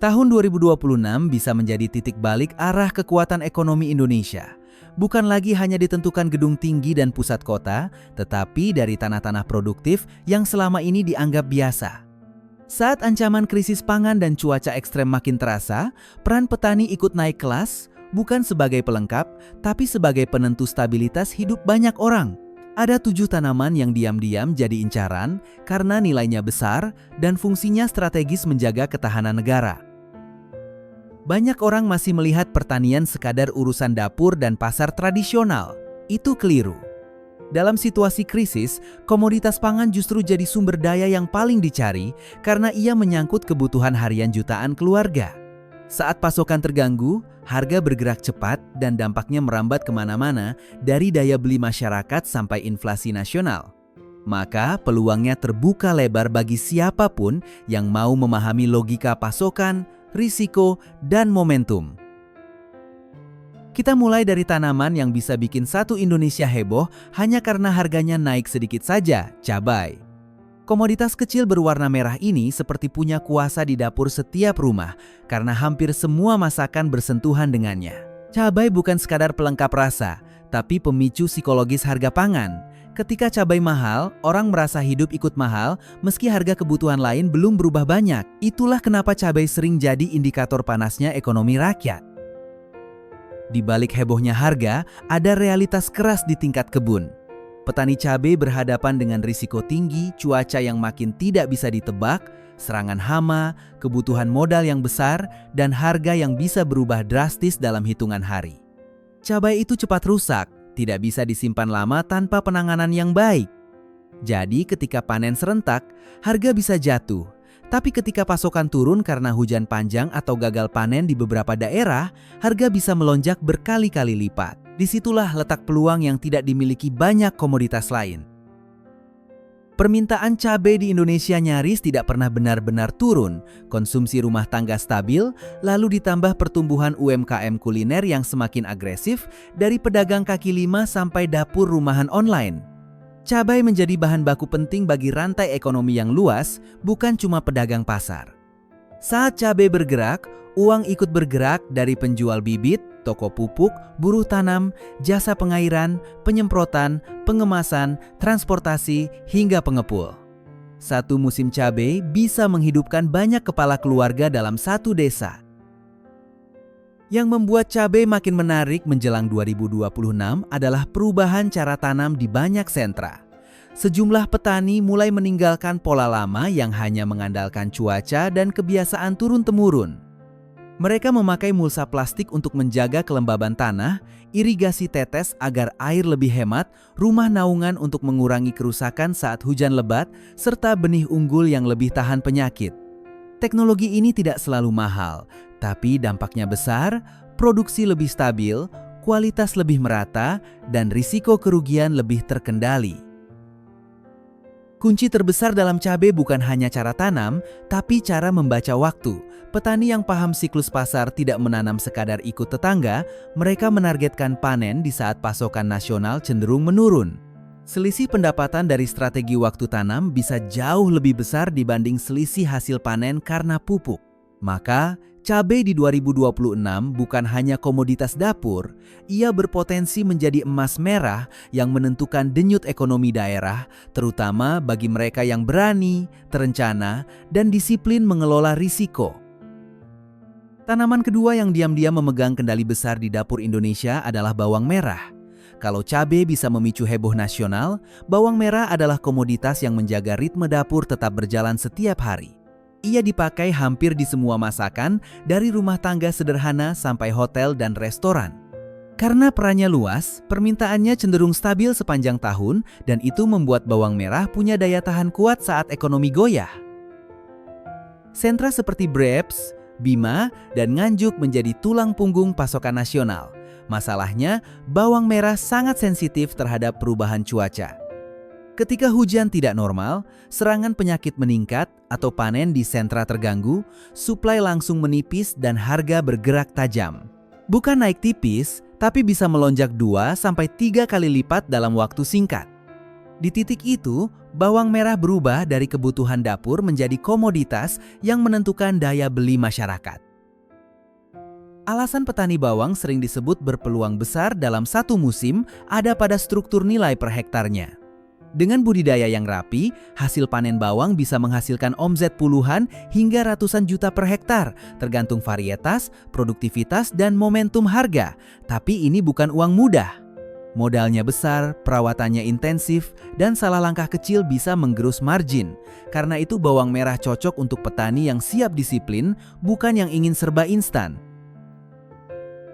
Tahun 2026 bisa menjadi titik balik arah kekuatan ekonomi Indonesia. Bukan lagi hanya ditentukan gedung tinggi dan pusat kota, tetapi dari tanah-tanah produktif yang selama ini dianggap biasa. Saat ancaman krisis pangan dan cuaca ekstrem makin terasa, peran petani ikut naik kelas, bukan sebagai pelengkap, tapi sebagai penentu stabilitas hidup banyak orang. Ada 7 tanaman yang diam-diam jadi incaran karena nilainya besar dan fungsinya strategis menjaga ketahanan negara. Banyak orang masih melihat pertanian sekadar urusan dapur dan pasar tradisional. Itu keliru. Dalam situasi krisis, komoditas pangan justru jadi sumber daya yang paling dicari karena ia menyangkut kebutuhan harian jutaan keluarga. Saat pasokan terganggu, harga bergerak cepat dan dampaknya merambat kemana-mana dari daya beli masyarakat sampai inflasi nasional. Maka peluangnya terbuka lebar bagi siapapun yang mau memahami logika pasokan, risiko, dan momentum. Kita mulai dari tanaman yang bisa bikin satu Indonesia heboh hanya karena harganya naik sedikit saja, cabai. Komoditas kecil berwarna merah ini seperti punya kuasa di dapur setiap rumah karena hampir semua masakan bersentuhan dengannya. Cabai bukan sekadar pelengkap rasa, tapi pemicu psikologis harga pangan. Ketika cabai mahal, orang merasa hidup ikut mahal meski harga kebutuhan lain belum berubah banyak. Itulah kenapa cabai sering jadi indikator panasnya ekonomi rakyat. Di balik hebohnya harga, ada realitas keras di tingkat kebun. Petani cabai berhadapan dengan risiko tinggi, cuaca yang makin tidak bisa ditebak, serangan hama, kebutuhan modal yang besar, dan harga yang bisa berubah drastis dalam hitungan hari. Cabai itu cepat rusak, tidak bisa disimpan lama tanpa penanganan yang baik. Jadi ketika panen serentak, harga bisa jatuh. Tapi ketika pasokan turun karena hujan panjang atau gagal panen di beberapa daerah, harga bisa melonjak berkali-kali lipat. Disitulah letak peluang yang tidak dimiliki banyak komoditas lain. Permintaan cabai di Indonesia nyaris tidak pernah benar-benar turun, konsumsi rumah tangga stabil, lalu ditambah pertumbuhan UMKM kuliner yang semakin agresif dari pedagang kaki lima sampai dapur rumahan online. Cabai menjadi bahan baku penting bagi rantai ekonomi yang luas, bukan cuma pedagang pasar. Saat cabai bergerak, uang ikut bergerak dari penjual bibit, toko pupuk, buruh tanam, jasa pengairan, penyemprotan, pengemasan, transportasi, hingga pengepul. Satu musim cabai bisa menghidupkan banyak kepala keluarga dalam satu desa. Yang membuat cabai makin menarik menjelang 2026 adalah perubahan cara tanam di banyak sentra. Sejumlah petani mulai meninggalkan pola lama yang hanya mengandalkan cuaca dan kebiasaan turun-temurun. Mereka memakai mulsa plastik untuk menjaga kelembaban tanah, irigasi tetes agar air lebih hemat, rumah naungan untuk mengurangi kerusakan saat hujan lebat, serta benih unggul yang lebih tahan penyakit. Teknologi ini tidak selalu mahal, tapi dampaknya besar, produksi lebih stabil, kualitas lebih merata, dan risiko kerugian lebih terkendali. Kunci terbesar dalam cabai bukan hanya cara tanam, tapi cara membaca waktu. Petani yang paham siklus pasar tidak menanam sekadar ikut tetangga, mereka menargetkan panen di saat pasokan nasional cenderung menurun. Selisih pendapatan dari strategi waktu tanam bisa jauh lebih besar dibanding selisih hasil panen karena pupuk. Maka, cabai di 2026 bukan hanya komoditas dapur, ia berpotensi menjadi emas merah yang menentukan denyut ekonomi daerah, terutama bagi mereka yang berani, terencana, dan disiplin mengelola risiko. Tanaman kedua yang diam-diam memegang kendali besar di dapur Indonesia adalah bawang merah. Kalau cabai bisa memicu heboh nasional, bawang merah adalah komoditas yang menjaga ritme dapur tetap berjalan setiap hari. Ia dipakai hampir di semua masakan, dari rumah tangga sederhana sampai hotel dan restoran. Karena perannya luas, permintaannya cenderung stabil sepanjang tahun, dan itu membuat bawang merah punya daya tahan kuat saat ekonomi goyah. Sentra seperti Brebes, Bima, dan Nganjuk menjadi tulang punggung pasokan nasional. Masalahnya, bawang merah sangat sensitif terhadap perubahan cuaca. Ketika hujan tidak normal, serangan penyakit meningkat atau panen di sentra terganggu, suplai langsung menipis dan harga bergerak tajam. Bukan naik tipis, tapi bisa melonjak 2-3 kali lipat dalam waktu singkat. Di titik itu, bawang merah berubah dari kebutuhan dapur menjadi komoditas yang menentukan daya beli masyarakat. Alasan petani bawang sering disebut berpeluang besar dalam satu musim ada pada struktur nilai per hektarnya. Dengan budidaya yang rapi, hasil panen bawang bisa menghasilkan omset puluhan hingga ratusan juta per hektar, tergantung varietas, produktivitas, dan momentum harga. Tapi ini bukan uang mudah. Modalnya besar, perawatannya intensif, dan salah langkah kecil bisa menggerus margin. Karena itu bawang merah cocok untuk petani yang siap disiplin, bukan yang ingin serba instan.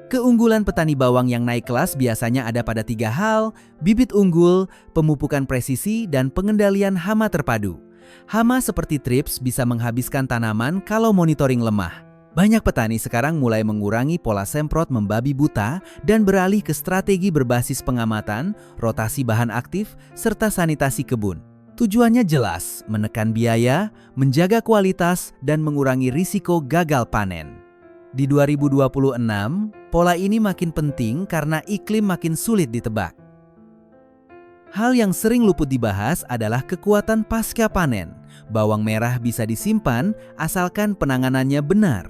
Keunggulan petani bawang yang naik kelas biasanya ada pada 3 hal: bibit unggul, pemupukan presisi, dan pengendalian hama terpadu. Hama seperti trips bisa menghabiskan tanaman kalau monitoring lemah. Banyak petani sekarang mulai mengurangi pola semprot membabi buta dan beralih ke strategi berbasis pengamatan, rotasi bahan aktif, serta sanitasi kebun. Tujuannya jelas, menekan biaya, menjaga kualitas, dan mengurangi risiko gagal panen. Di 2026, pola ini makin penting karena iklim makin sulit ditebak. Hal yang sering luput dibahas adalah kekuatan pasca panen. Bawang merah bisa disimpan asalkan penanganannya benar.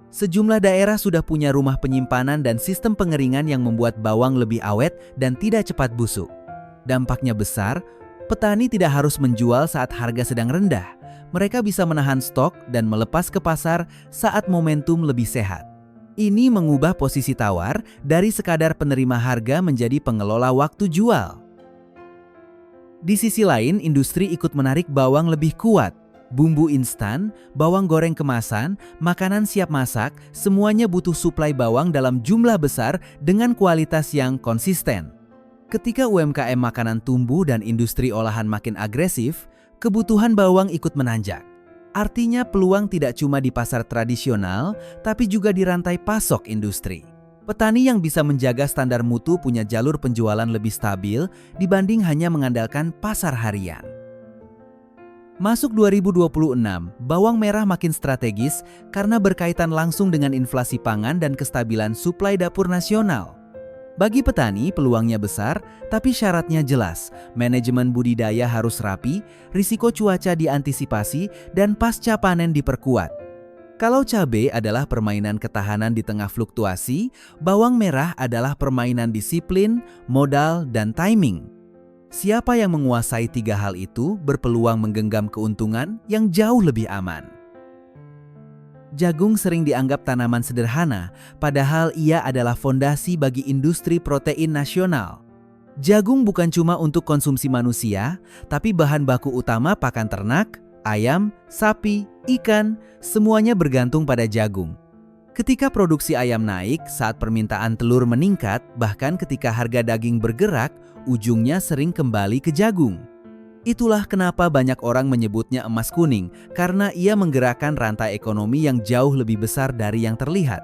Sejumlah daerah sudah punya rumah penyimpanan dan sistem pengeringan yang membuat bawang lebih awet dan tidak cepat busuk. Dampaknya besar, petani tidak harus menjual saat harga sedang rendah. Mereka bisa menahan stok dan melepas ke pasar saat momentum lebih sehat. Ini mengubah posisi tawar dari sekadar penerima harga menjadi pengelola waktu jual. Di sisi lain, industri ikut menarik bawang lebih kuat. Bumbu instan, bawang goreng kemasan, makanan siap masak, semuanya butuh suplai bawang dalam jumlah besar dengan kualitas yang konsisten. Ketika UMKM makanan tumbuh dan industri olahan makin agresif, kebutuhan bawang ikut menanjak. Artinya peluang tidak cuma di pasar tradisional, tapi juga di rantai pasok industri. Petani yang bisa menjaga standar mutu punya jalur penjualan lebih stabil dibanding hanya mengandalkan pasar harian. Masuk 2026, bawang merah makin strategis karena berkaitan langsung dengan inflasi pangan dan kestabilan suplai dapur nasional. Bagi petani, peluangnya besar, tapi syaratnya jelas. Manajemen budidaya harus rapi, risiko cuaca diantisipasi, dan pasca panen diperkuat. Kalau cabai adalah permainan ketahanan di tengah fluktuasi, bawang merah adalah permainan disiplin, modal, dan timing. Siapa yang menguasai 3 hal itu berpeluang menggenggam keuntungan yang jauh lebih aman. Jagung sering dianggap tanaman sederhana, padahal ia adalah fondasi bagi industri protein nasional. Jagung bukan cuma untuk konsumsi manusia, tapi bahan baku utama pakan ternak, ayam, sapi, ikan, semuanya bergantung pada jagung. Ketika produksi ayam naik, saat permintaan telur meningkat, bahkan ketika harga daging bergerak, ujungnya sering kembali ke jagung. Itulah kenapa banyak orang menyebutnya emas kuning, karena ia menggerakkan rantai ekonomi yang jauh lebih besar dari yang terlihat.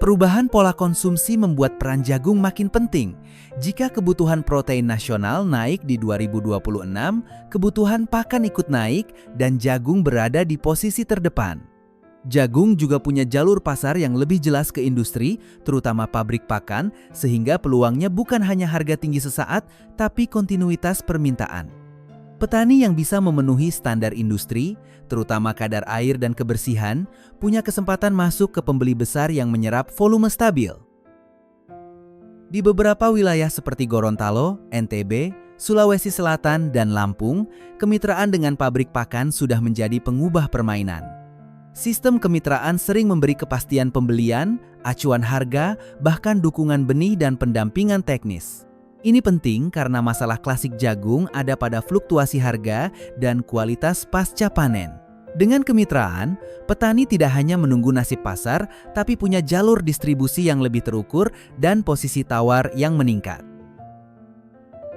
Perubahan pola konsumsi membuat peran jagung makin penting. Jika kebutuhan protein nasional naik di 2026, kebutuhan pakan ikut naik dan jagung berada di posisi terdepan. Jagung juga punya jalur pasar yang lebih jelas ke industri, terutama pabrik pakan, sehingga peluangnya bukan hanya harga tinggi sesaat, tapi kontinuitas permintaan. Petani yang bisa memenuhi standar industri, terutama kadar air dan kebersihan, punya kesempatan masuk ke pembeli besar yang menyerap volume stabil. Di beberapa wilayah seperti Gorontalo, NTB, Sulawesi Selatan, dan Lampung, kemitraan dengan pabrik pakan sudah menjadi pengubah permainan. Sistem kemitraan sering memberi kepastian pembelian, acuan harga, bahkan dukungan benih dan pendampingan teknis. Ini penting karena masalah klasik jagung ada pada fluktuasi harga dan kualitas pasca panen. Dengan kemitraan, petani tidak hanya menunggu nasib pasar, tapi punya jalur distribusi yang lebih terukur dan posisi tawar yang meningkat.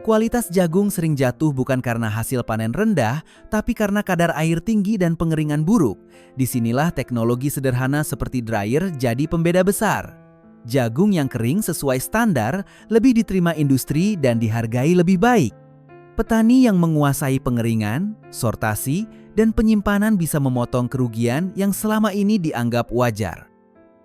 Kualitas jagung sering jatuh bukan karena hasil panen rendah, tapi karena kadar air tinggi dan pengeringan buruk. Disinilah teknologi sederhana seperti dryer jadi pembeda besar. Jagung yang kering sesuai standar lebih diterima industri dan dihargai lebih baik. Petani yang menguasai pengeringan, sortasi, dan penyimpanan bisa memotong kerugian yang selama ini dianggap wajar.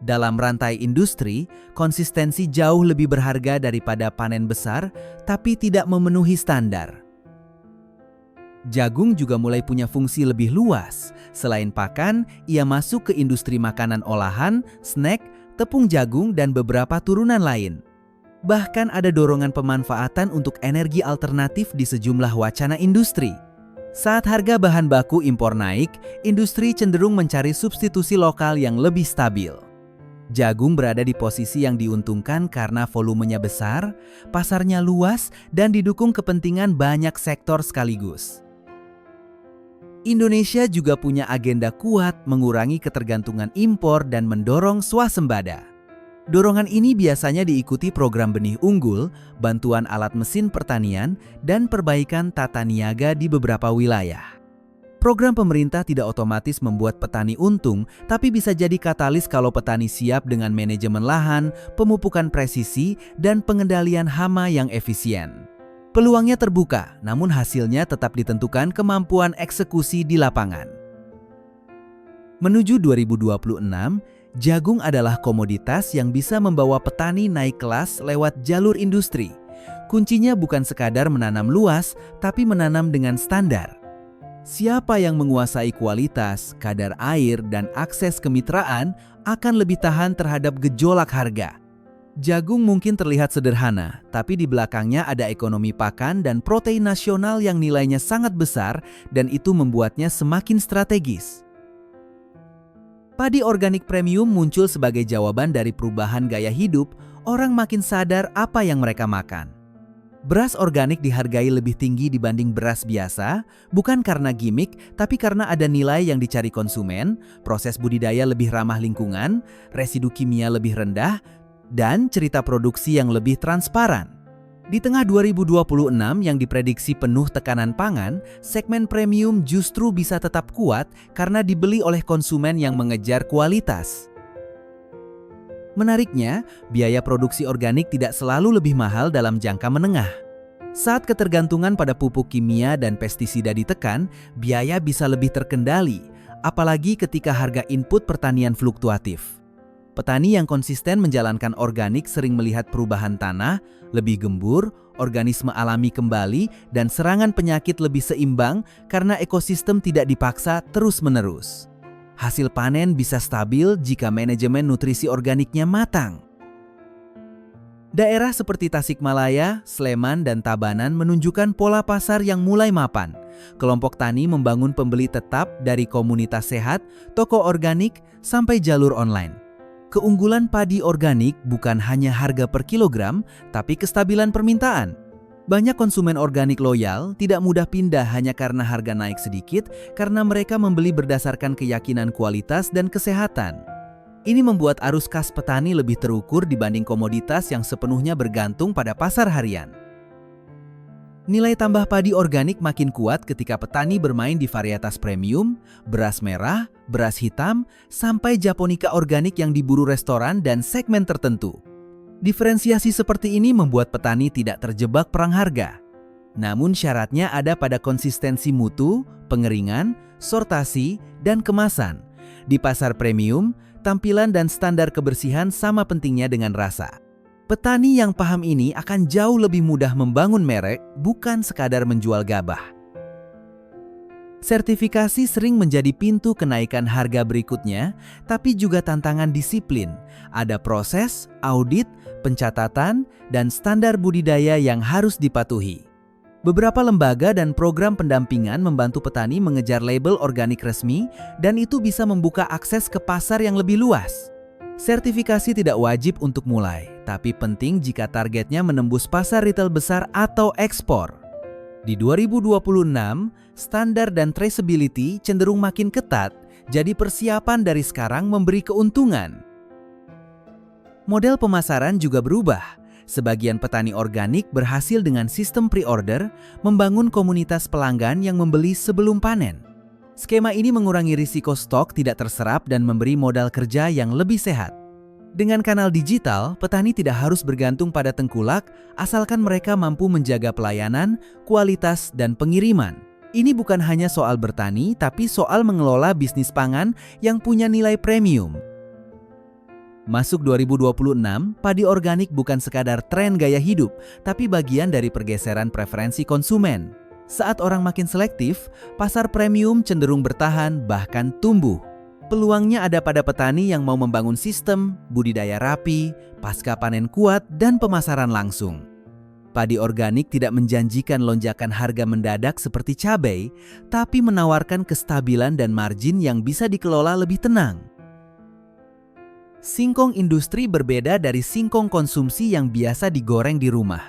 Dalam rantai industri, konsistensi jauh lebih berharga daripada panen besar, tapi tidak memenuhi standar. Jagung juga mulai punya fungsi lebih luas. Selain pakan, ia masuk ke industri makanan olahan, snack, tepung jagung, dan beberapa turunan lain. Bahkan ada dorongan pemanfaatan untuk energi alternatif di sejumlah wacana industri. Saat harga bahan baku impor naik, industri cenderung mencari substitusi lokal yang lebih stabil. Jagung berada di posisi yang diuntungkan karena volumenya besar, pasarnya luas, dan didukung kepentingan banyak sektor sekaligus. Indonesia juga punya agenda kuat mengurangi ketergantungan impor dan mendorong swasembada. Dorongan ini biasanya diikuti program benih unggul, bantuan alat mesin pertanian, dan perbaikan tata niaga di beberapa wilayah. Program pemerintah tidak otomatis membuat petani untung, tapi bisa jadi katalis kalau petani siap dengan manajemen lahan, pemupukan presisi, dan pengendalian hama yang efisien. Peluangnya terbuka, namun hasilnya tetap ditentukan kemampuan eksekusi di lapangan. Menuju 2026, jagung adalah komoditas yang bisa membawa petani naik kelas lewat jalur industri. Kuncinya bukan sekadar menanam luas, tapi menanam dengan standar. Siapa yang menguasai kualitas, kadar air, dan akses kemitraan akan lebih tahan terhadap gejolak harga. Jagung mungkin terlihat sederhana, tapi di belakangnya ada ekonomi pakan dan protein nasional yang nilainya sangat besar dan itu membuatnya semakin strategis. Padi organik premium muncul sebagai jawaban dari perubahan gaya hidup, orang makin sadar apa yang mereka makan. Beras organik dihargai lebih tinggi dibanding beras biasa, bukan karena gimmick, tapi karena ada nilai yang dicari konsumen, proses budidaya lebih ramah lingkungan, residu kimia lebih rendah, dan cerita produksi yang lebih transparan. Di tengah 2026 yang diprediksi penuh tekanan pangan, segmen premium justru bisa tetap kuat karena dibeli oleh konsumen yang mengejar kualitas. Menariknya, biaya produksi organik tidak selalu lebih mahal dalam jangka menengah. Saat ketergantungan pada pupuk kimia dan pestisida ditekan, biaya bisa lebih terkendali, apalagi ketika harga input pertanian fluktuatif. Petani yang konsisten menjalankan organik sering melihat perubahan tanah, lebih gembur, organisme alami kembali, dan serangan penyakit lebih seimbang karena ekosistem tidak dipaksa terus-menerus. Hasil panen bisa stabil jika manajemen nutrisi organiknya matang. Daerah seperti Tasikmalaya, Sleman, dan Tabanan menunjukkan pola pasar yang mulai mapan. Kelompok tani membangun pembeli tetap dari komunitas sehat, toko organik, sampai jalur online. Keunggulan padi organik bukan hanya harga per kilogram, tapi kestabilan permintaan. Banyak konsumen organik loyal tidak mudah pindah hanya karena harga naik sedikit, karena mereka membeli berdasarkan keyakinan kualitas dan kesehatan. Ini membuat arus kas petani lebih terukur dibanding komoditas yang sepenuhnya bergantung pada pasar harian. Nilai tambah padi organik makin kuat ketika petani bermain di varietas premium, beras merah, beras hitam, sampai japonica organik yang diburu restoran dan segmen tertentu. Diferensiasi seperti ini membuat petani tidak terjebak perang harga. Namun syaratnya ada pada konsistensi mutu, pengeringan, sortasi, dan kemasan. Di pasar premium, tampilan dan standar kebersihan sama pentingnya dengan rasa. Petani yang paham ini akan jauh lebih mudah membangun merek, bukan sekadar menjual gabah. Sertifikasi sering menjadi pintu kenaikan harga berikutnya, tapi juga tantangan disiplin. Ada proses, audit, pencatatan, dan standar budidaya yang harus dipatuhi. Beberapa lembaga dan program pendampingan membantu petani mengejar label organik resmi, dan itu bisa membuka akses ke pasar yang lebih luas. Sertifikasi tidak wajib untuk mulai, tapi penting jika targetnya menembus pasar retail besar atau ekspor. Di 2026, standar dan traceability cenderung makin ketat, jadi persiapan dari sekarang memberi keuntungan. Model pemasaran juga berubah. Sebagian petani organik berhasil dengan sistem pre-order membangun komunitas pelanggan yang membeli sebelum panen. Skema ini mengurangi risiko stok tidak terserap dan memberi modal kerja yang lebih sehat. Dengan kanal digital, petani tidak harus bergantung pada tengkulak, asalkan mereka mampu menjaga pelayanan, kualitas, dan pengiriman. Ini bukan hanya soal bertani, tapi soal mengelola bisnis pangan yang punya nilai premium. Masuk 2026, padi organik bukan sekadar tren gaya hidup, tapi bagian dari pergeseran preferensi konsumen. Saat orang makin selektif, pasar premium cenderung bertahan bahkan tumbuh. Peluangnya ada pada petani yang mau membangun sistem, budidaya rapi, pasca panen kuat, dan pemasaran langsung. Padi organik tidak menjanjikan lonjakan harga mendadak seperti cabai, tapi menawarkan kestabilan dan margin yang bisa dikelola lebih tenang. Singkong industri berbeda dari singkong konsumsi yang biasa digoreng di rumah.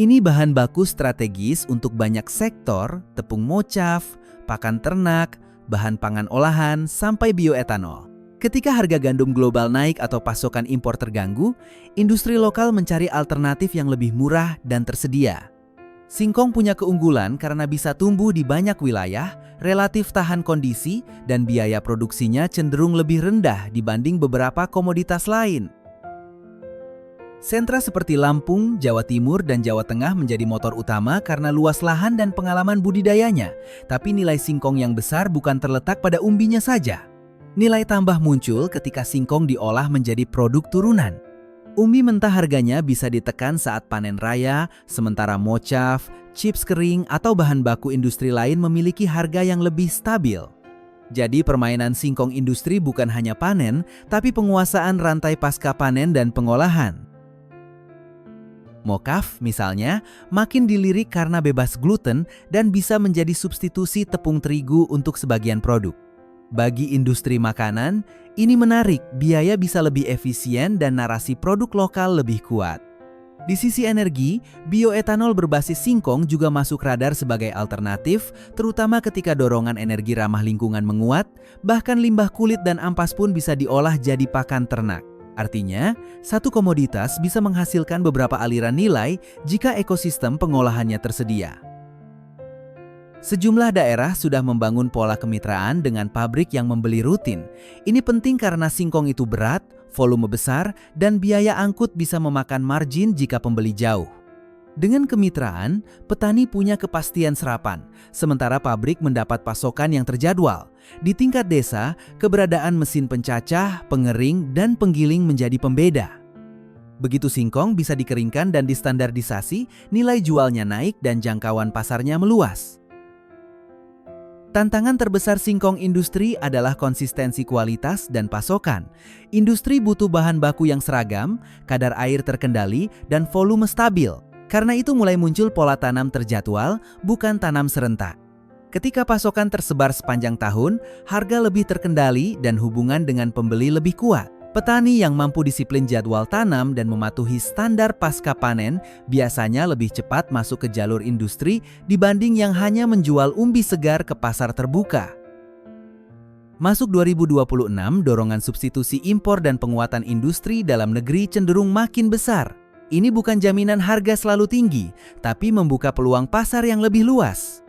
Ini bahan baku strategis untuk banyak sektor, tepung mocaf, pakan ternak, bahan pangan olahan, sampai bioetanol. Ketika harga gandum global naik atau pasokan impor terganggu, industri lokal mencari alternatif yang lebih murah dan tersedia. Singkong punya keunggulan karena bisa tumbuh di banyak wilayah, relatif tahan kondisi, dan biaya produksinya cenderung lebih rendah dibanding beberapa komoditas lain. Sentra seperti Lampung, Jawa Timur, dan Jawa Tengah menjadi motor utama karena luas lahan dan pengalaman budidayanya. Tapi nilai singkong yang besar bukan terletak pada umbinya saja. Nilai tambah muncul ketika singkong diolah menjadi produk turunan. Umbi mentah harganya bisa ditekan saat panen raya, sementara mocaf, chips kering, atau bahan baku industri lain memiliki harga yang lebih stabil. Jadi permainan singkong industri bukan hanya panen, tapi penguasaan rantai pasca panen dan pengolahan. Mocaf, misalnya, makin dilirik karena bebas gluten dan bisa menjadi substitusi tepung terigu untuk sebagian produk. Bagi industri makanan, ini menarik, biaya bisa lebih efisien dan narasi produk lokal lebih kuat. Di sisi energi, bioetanol berbasis singkong juga masuk radar sebagai alternatif, terutama ketika dorongan energi ramah lingkungan menguat, bahkan limbah kulit dan ampas pun bisa diolah jadi pakan ternak. Artinya, satu komoditas bisa menghasilkan beberapa aliran nilai jika ekosistem pengolahannya tersedia. Sejumlah daerah sudah membangun pola kemitraan dengan pabrik yang membeli rutin. Ini penting karena singkong itu berat, volume besar, dan biaya angkut bisa memakan margin jika pembeli jauh. Dengan kemitraan, petani punya kepastian serapan, sementara pabrik mendapat pasokan yang terjadwal. Di tingkat desa, keberadaan mesin pencacah, pengering, dan penggiling menjadi pembeda. Begitu singkong bisa dikeringkan dan distandardisasi, nilai jualnya naik dan jangkauan pasarnya meluas. Tantangan terbesar singkong industri adalah konsistensi kualitas dan pasokan. Industri butuh bahan baku yang seragam, kadar air terkendali, dan volume stabil. Karena itu mulai muncul pola tanam terjadwal, bukan tanam serentak. Ketika pasokan tersebar sepanjang tahun, harga lebih terkendali dan hubungan dengan pembeli lebih kuat. Petani yang mampu disiplin jadwal tanam dan mematuhi standar pasca panen biasanya lebih cepat masuk ke jalur industri dibanding yang hanya menjual umbi segar ke pasar terbuka. Masuk 2026, dorongan substitusi impor dan penguatan industri dalam negeri cenderung makin besar. Ini bukan jaminan harga selalu tinggi, tapi membuka peluang pasar yang lebih luas.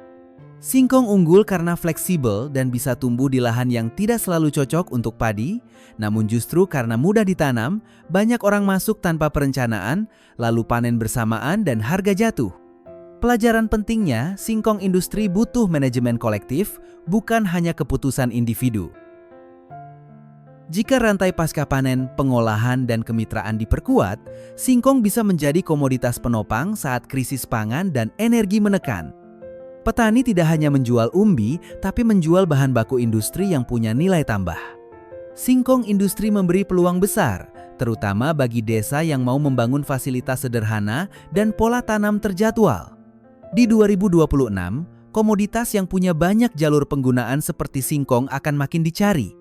Singkong unggul karena fleksibel dan bisa tumbuh di lahan yang tidak selalu cocok untuk padi, namun justru karena mudah ditanam, banyak orang masuk tanpa perencanaan, lalu panen bersamaan dan harga jatuh. Pelajaran pentingnya, singkong industri butuh manajemen kolektif, bukan hanya keputusan individu. Jika rantai pasca panen, pengolahan, dan kemitraan diperkuat, singkong bisa menjadi komoditas penopang saat krisis pangan dan energi menekan. Petani tidak hanya menjual umbi, tapi menjual bahan baku industri yang punya nilai tambah. Singkong industri memberi peluang besar, terutama bagi desa yang mau membangun fasilitas sederhana dan pola tanam terjadwal. Di 2026, komoditas yang punya banyak jalur penggunaan seperti singkong akan makin dicari.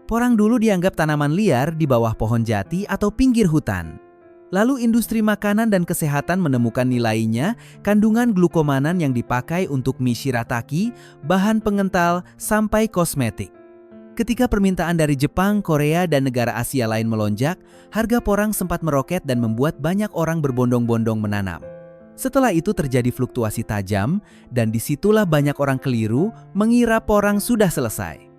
Porang dulu dianggap tanaman liar di bawah pohon jati atau pinggir hutan. Lalu industri makanan dan kesehatan menemukan nilainya, kandungan glukomanan yang dipakai untuk mie shirataki, bahan pengental, sampai kosmetik. Ketika permintaan dari Jepang, Korea, dan negara Asia lain melonjak, harga porang sempat meroket dan membuat banyak orang berbondong-bondong menanam. Setelah itu terjadi fluktuasi tajam, dan disitulah banyak orang keliru mengira porang sudah selesai.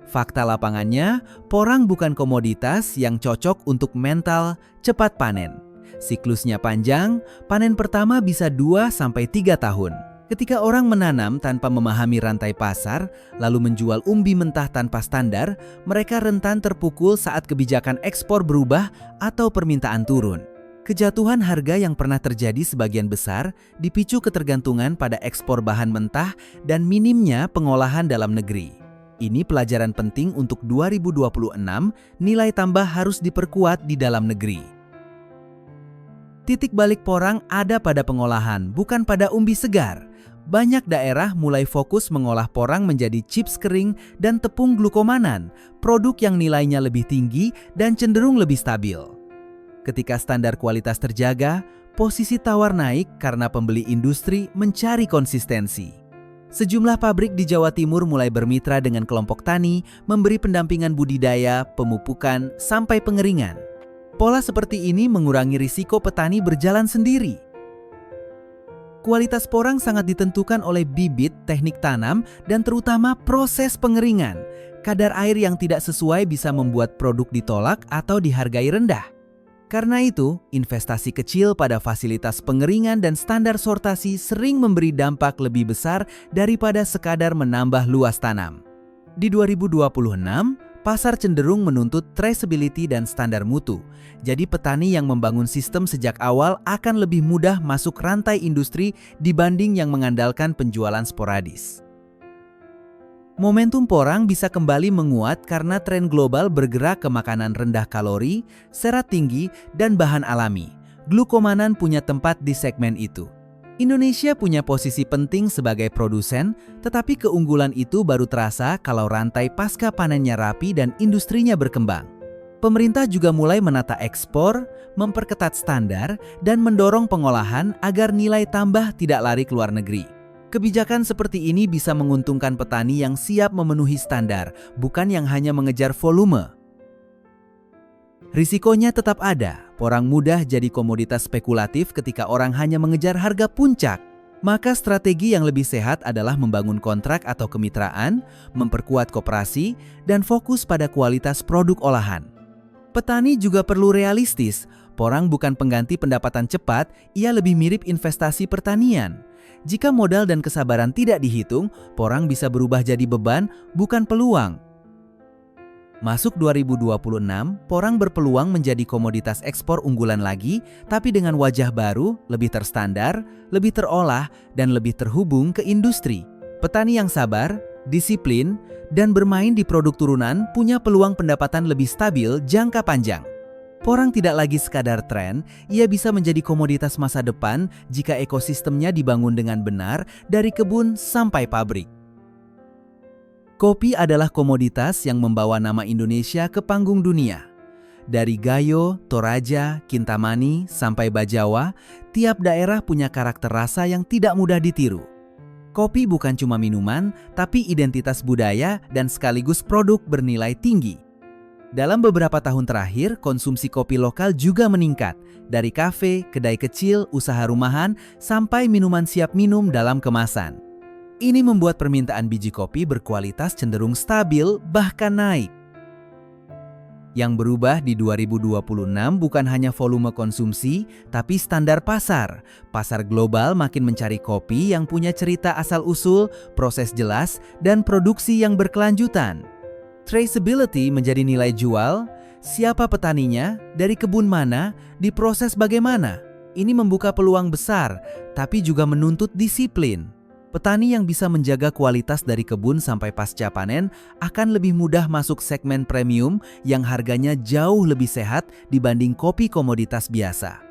Fakta lapangannya, porang bukan komoditas yang cocok untuk mental cepat panen. Siklusnya panjang, panen pertama bisa 2-3 tahun. Ketika orang menanam tanpa memahami rantai pasar, lalu menjual umbi mentah tanpa standar, mereka rentan terpukul saat kebijakan ekspor berubah atau permintaan turun. Kejatuhan harga yang pernah terjadi sebagian besar dipicu ketergantungan pada ekspor bahan mentah dan minimnya pengolahan dalam negeri. Ini pelajaran penting untuk 2026, nilai tambah harus diperkuat di dalam negeri. Titik balik Porang ada pada pengolahan, bukan pada umbi segar. Banyak daerah mulai fokus mengolah porang menjadi chips kering dan tepung glukomanan, produk yang nilainya lebih tinggi dan cenderung lebih stabil. Ketika standar kualitas terjaga, posisi tawar naik karena pembeli industri mencari konsistensi. Sejumlah pabrik di Jawa Timur mulai bermitra dengan kelompok tani, memberi pendampingan budidaya, pemupukan, sampai pengeringan. Pola seperti ini mengurangi risiko petani berjalan sendiri. Kualitas porang sangat ditentukan oleh bibit, teknik tanam, dan terutama proses pengeringan. Kadar air yang tidak sesuai bisa membuat produk ditolak atau dihargai rendah. Karena itu, investasi kecil pada fasilitas pengeringan dan standar sortasi sering memberi dampak lebih besar daripada sekadar menambah luas tanam. Di 2026, pasar cenderung menuntut traceability dan standar mutu. Jadi petani yang membangun sistem sejak awal akan lebih mudah masuk rantai industri dibanding yang mengandalkan penjualan sporadis. Momentum porang bisa kembali menguat karena tren global bergerak ke makanan rendah kalori, serat tinggi, dan bahan alami. Glukomanan punya tempat di segmen itu. Indonesia punya posisi penting sebagai produsen, tetapi keunggulan itu baru terasa kalau rantai pasca panennya rapi dan industrinya berkembang. Pemerintah juga mulai menata ekspor, memperketat standar, dan mendorong pengolahan agar nilai tambah tidak lari ke luar negeri. Kebijakan seperti ini bisa menguntungkan petani yang siap memenuhi standar, bukan yang hanya mengejar volume. Risikonya tetap ada, porang mudah jadi komoditas spekulatif ketika orang hanya mengejar harga puncak. Maka strategi yang lebih sehat adalah membangun kontrak atau kemitraan, memperkuat koperasi, dan fokus pada kualitas produk olahan. Petani juga perlu realistis, porang bukan pengganti pendapatan cepat, ia lebih mirip investasi pertanian. Jika modal dan kesabaran tidak dihitung, porang bisa berubah jadi beban, bukan peluang. Masuk 2026, porang berpeluang menjadi komoditas ekspor unggulan lagi, tapi dengan wajah baru, lebih terstandar, lebih terolah, dan lebih terhubung ke industri. Petani yang sabar, disiplin, dan bermain di produk turunan punya peluang pendapatan lebih stabil jangka panjang. Porang tidak lagi sekadar tren, ia bisa menjadi komoditas masa depan jika ekosistemnya dibangun dengan benar dari kebun sampai pabrik. Kopi adalah komoditas yang membawa nama Indonesia ke panggung dunia. Dari Gayo, Toraja, Kintamani, sampai Bajawa, tiap daerah punya karakter rasa yang tidak mudah ditiru. Kopi bukan cuma minuman, tapi identitas budaya dan sekaligus produk bernilai tinggi. Dalam beberapa tahun terakhir, konsumsi kopi lokal juga meningkat, dari kafe, kedai kecil, usaha rumahan, sampai minuman siap minum dalam kemasan. Ini membuat permintaan biji kopi berkualitas cenderung stabil, bahkan naik. Yang berubah di 2026 bukan hanya volume konsumsi, tapi standar pasar. Pasar global makin mencari kopi yang punya cerita asal-usul, proses jelas, dan produksi yang berkelanjutan. Traceability menjadi nilai jual, siapa petaninya, dari kebun mana, diproses bagaimana. Ini membuka peluang besar, tapi juga menuntut disiplin. Petani yang bisa menjaga kualitas dari kebun sampai pasca panen akan lebih mudah masuk segmen premium yang harganya jauh lebih sehat dibanding kopi komoditas biasa.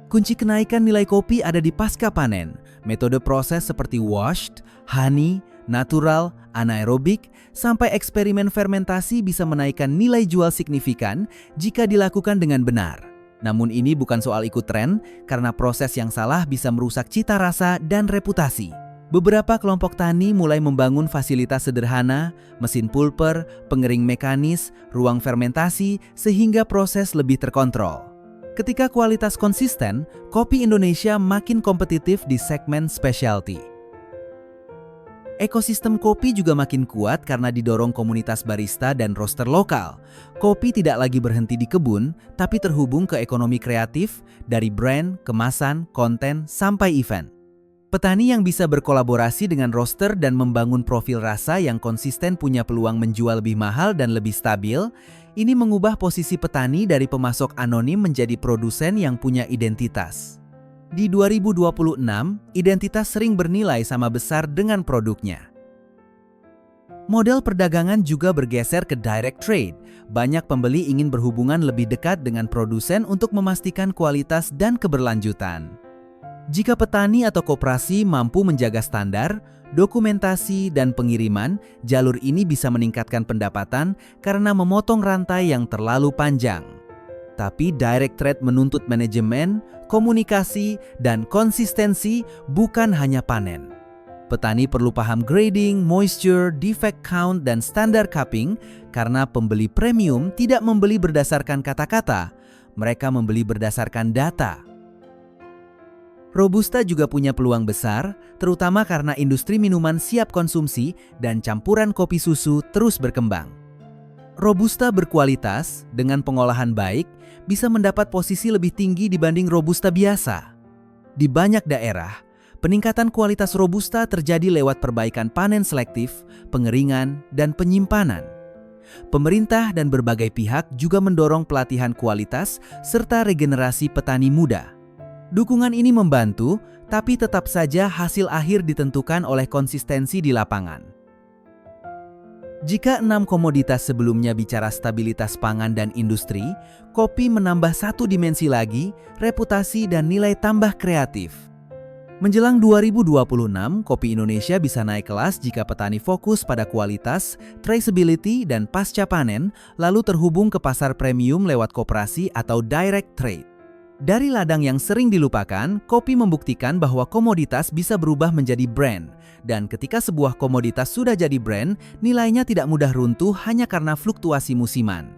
Kunci kenaikan nilai kopi ada di pasca panen. Metode proses seperti washed, honey, natural, anaerobik, sampai eksperimen fermentasi bisa menaikkan nilai jual signifikan jika dilakukan dengan benar. Namun ini bukan soal ikut tren, karena proses yang salah bisa merusak cita rasa dan reputasi. Beberapa kelompok tani mulai membangun fasilitas sederhana, mesin pulper, pengering mekanis, ruang fermentasi, sehingga proses lebih terkontrol. Ketika kualitas konsisten, kopi Indonesia makin kompetitif di segmen specialty. Ekosistem kopi juga makin kuat karena didorong komunitas barista dan roaster lokal. Kopi tidak lagi berhenti di kebun, tapi terhubung ke ekonomi kreatif, dari brand, kemasan, konten, sampai event. Petani yang bisa berkolaborasi dengan roaster dan membangun profil rasa yang konsisten punya peluang menjual lebih mahal dan lebih stabil. Ini mengubah posisi petani dari pemasok anonim menjadi produsen yang punya identitas. Di 2026, identitas sering bernilai sama besar dengan produknya. Model perdagangan juga bergeser ke direct trade. Banyak pembeli ingin berhubungan lebih dekat dengan produsen untuk memastikan kualitas dan keberlanjutan. Jika petani atau koperasi mampu menjaga standar, dokumentasi, dan pengiriman, jalur ini bisa meningkatkan pendapatan karena memotong rantai yang terlalu panjang. Tapi direct trade menuntut manajemen, komunikasi, dan konsistensi, bukan hanya panen. Petani perlu paham grading, moisture, defect count, dan standar cupping karena pembeli premium tidak membeli berdasarkan kata-kata, mereka membeli berdasarkan data. Robusta juga punya peluang besar, terutama karena industri minuman siap konsumsi dan campuran kopi susu terus berkembang. Robusta berkualitas dengan pengolahan baik bisa mendapat posisi lebih tinggi dibanding Robusta biasa. Di banyak daerah, peningkatan kualitas Robusta terjadi lewat perbaikan panen selektif, pengeringan, dan penyimpanan. Pemerintah dan berbagai pihak juga mendorong pelatihan kualitas serta regenerasi petani muda. Dukungan ini membantu, tapi tetap saja hasil akhir ditentukan oleh konsistensi di lapangan. Jika 6 komoditas sebelumnya bicara stabilitas pangan dan industri, kopi menambah satu dimensi lagi, reputasi dan nilai tambah kreatif. Menjelang 2026, kopi Indonesia bisa naik kelas jika petani fokus pada kualitas, traceability, dan pasca panen, lalu terhubung ke pasar premium lewat koperasi atau direct trade. Dari ladang yang sering dilupakan, kopi membuktikan bahwa komoditas bisa berubah menjadi brand. Dan ketika sebuah komoditas sudah jadi brand, nilainya tidak mudah runtuh hanya karena fluktuasi musiman.